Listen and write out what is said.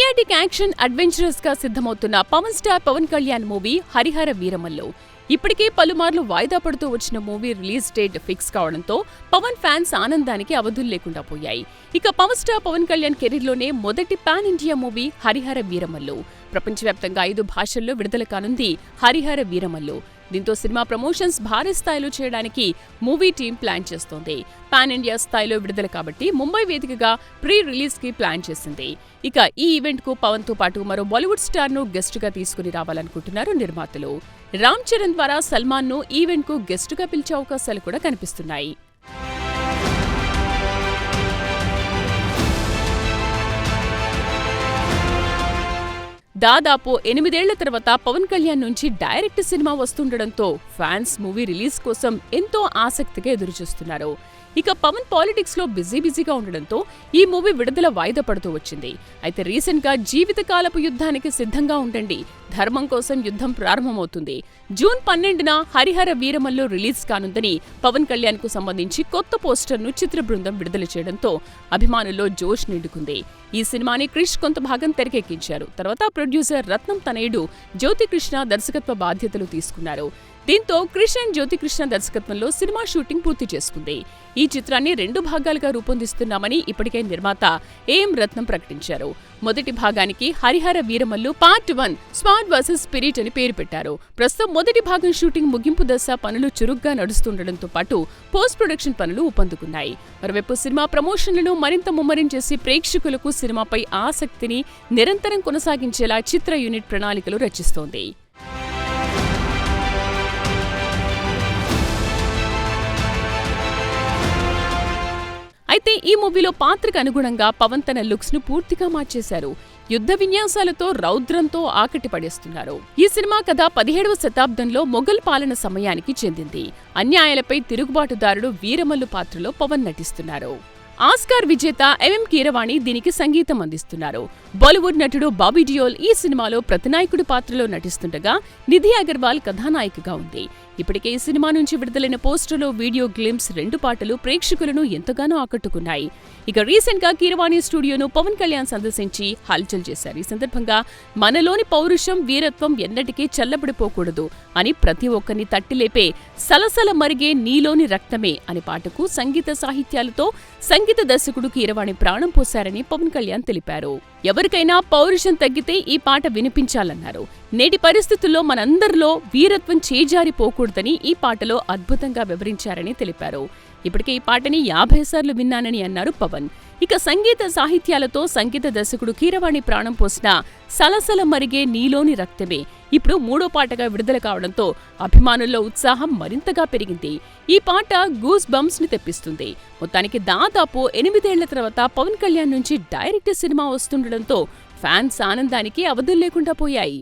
Periodic action adventurous గా సిద్ధమవుతున్న Pawan star Pawan Kalyan movie Harihara Veeramallu ఇప్పటికే పలుమార్లు వాయిదా పడుతూ వచ్చిన మూవీ రిలీజ్ డేట్ ఫిక్స్ కావడంతో పవన్ ఫ్యాన్స్ ఆనందానికి అవధులు లేకుండా పోయాయి. ఇక పవర్ స్టార్ పవన్ కళ్యాణ్ కెరీర్లోనే మొదటి pan India movie Harihara Veeramallu. ప్రపంచవ్యాప్తంగా 5 భాషల్లో విడుదల కానుంది హరిహర వీరమల్లు. దీంతో సినిమా ప్రమోషన్స్ భారీ స్థాయిలో చేయడానికి మూవీ టీం ప్లాన్ చేస్తోంది. పాన్ ఇండియా స్థాయిలో విడుదల కాబట్టి ముంబై వేదికగా ప్రీ రిలీజ్ కి ప్లాన్ చేసింది. ఇక ఈ ఈవెంట్ కు పవన్ తో పాటు మరో బాలీవుడ్ స్టార్ ను గెస్ట్ గా తీసుకుని రావాలనుకుంటున్నారు నిర్మాతలు. రామ్ చరణ్ ద్వారా సల్మాన్ ను ఈవెంట్ కు గెస్ట్ గా పిలిచే అవకాశాలు కూడా కనిపిస్తున్నాయి. దాదాపు 8 ఏళ్ల తర్వాత పవన్ కళ్యాణ్ నుంచి డైరెక్ట్ సినిమా వస్తుండడంతో ఫ్యాన్స్ మూవీ రిలీజ్ కోసం ఎంతో ఆసక్తిగా ఎదురుచూస్తున్నారు. ఇక పవన్ పాలిటిక్స్ లో బిజీగా ఉండడంతో ఈ మూవీ విడుదల వాయిదా పడుతూ వచ్చింది. అయితే రీసెంట్ గా జీవితకాలపు యుద్ధానికి సిద్ధంగా ఉండండి, ధర్మం కోసం యుద్ధం ప్రారంభమవుతుంది, జూన్ 12న హరిహర వీరమల్లు రిలీజ్ కానుందని పవన్ కళ్యాణ్ కు సంబంధించి కొత్త పోస్టర్ ను చిత్ర బృందం విడుదల చేయడంతో అభిమానుల్లో జోష్ నిండుకుంది. ఈ సినిమాని క్రిష్ కొంత భాగం తెరకెక్కించారు. తర్వాత ప్రొడ్యూసర్ రత్నం తనయుడు జ్యోతికృష్ణ దర్శకత్వ బాధ్యతలు తీసుకున్నారు. దీంతో క్రిష్ అండ్ జ్యోతికృష్ణ దర్శకత్వంలో సినిమా షూటింగ్ పూర్తి చేసుకుంది. ఈ చిత్రాన్ని 2 భాగాలుగా రూపొందిస్తున్నామని ఇప్పటికే నిర్మాత ఏఎం రత్నం ప్రకటించారు. మొదటి భాగానికి Harihara Veeramallu part 1 smart versus spirit అని పేరు పెట్టారు. ప్రస్తుతం మొదటి భాగం షూటింగ్ ముగింపు దశ పనులు చురుగ్గా నడుస్తుండటంతో పాటు పోస్ట్ ప్రొడక్షన్ పనులు ఊపందుకున్నాయి. మరోవైపు సినిమా ప్రమోషన్లను మరింత ముమ్మరం చేసి ప్రేక్షకులకు సినిమాపై ఆసక్తిని నిరంతరం కొనసాగించేలా చిత్ర యూనిట్ ప్రణాళికలు రచిస్తోంది. అయితే ఈ మూవీలో పాత్రకు అనుగుణంగా పవన్ తన లుక్స్ ను పూర్తిగా మార్చేశారు. యుద్ధ విన్యాసాలతో రౌద్రంతో ఆకట్టిపడేస్తున్నారు. ఈ సినిమా కథ 17వ శతాబ్దంలో మొఘల్ పాలన సమయానికి చెందింది. అన్యాయాలపై తిరుగుబాటుదారుడు వీరమల్లు పాత్రలో పవన్ నటిస్తున్నారు. ఆస్కార్ విజేత ఎంఎం కీరవాణి దీనికి సంగీతం అందిస్తున్నారు. బాలీవుడ్ నటుడు బాబీ డియోల్ ఈ సినిమాలో ప్రతినాయకుడి పాత్రలో నటిస్తుండగా నిధి అగర్వాల్ కథానాయికగా ఉంది. ఇప్పటికే ఈ సినిమా నుంచి విడుదలైన పోస్టర్లో వీడియో గ్లింప్స్ 2 పాటలు ప్రేక్షకులను ఎంతగానో ఆకట్టుకున్నాయి. ఇక రీసెంట్ గా కీరవాణి స్టూడియోను పవన్ కళ్యాణ్ సందర్శించి హల్చల్ చేశారు. ఈ సందర్భంగా మనలోని పౌరుషం, వీరత్వం ఎన్నటికీ చల్లబడిపోకూడదు అని ప్రతి ఒక్కరిని తట్టిలేపే సలసల మరిగే నీలోని రక్తమే అనే పాటకు సంగీత సాహిత్యాలతో సంగీత దర్శకుడు కీరవాణి ప్రాణం పోశారని పవన్ కళ్యాణ్ తెలిపారు. ఎవరికైనా పౌరుషం తగ్గితే ఈ పాట వినిపించాలన్నారు. నేటి పరిస్థితుల్లో మనందరిలో వీరత్వం చేజారిపోకూడదని ఈ పాటలో అద్భుతంగా వివరించారని తెలిపారు. ఇప్పటికే ఈ పాటని 50 సార్లు విన్నానని అన్నారు పవన్. ఇక సంగీత సాహిత్యాలతో సంగీత దర్శకుడు కీరవాణి ప్రాణం పోసిన సలసల మరిగే నీలోని రక్తమే ఇప్పుడు 3వ పాటగా విడుదల కావడంతో అభిమానుల్లో ఉత్సాహం మరింతగా పెరిగింది. ఈ పాట గూస్ బంప్స్ ని తెప్పిస్తుంది. మొత్తానికి దాదాపు 8 ఏళ్ల తర్వాత పవన్ కళ్యాణ్ నుంచి డైరెక్ట్ సినిమా వస్తుండడంతో ఫ్యాన్స్ ఆనందానికి అవధులు లేకుండా పోయాయి.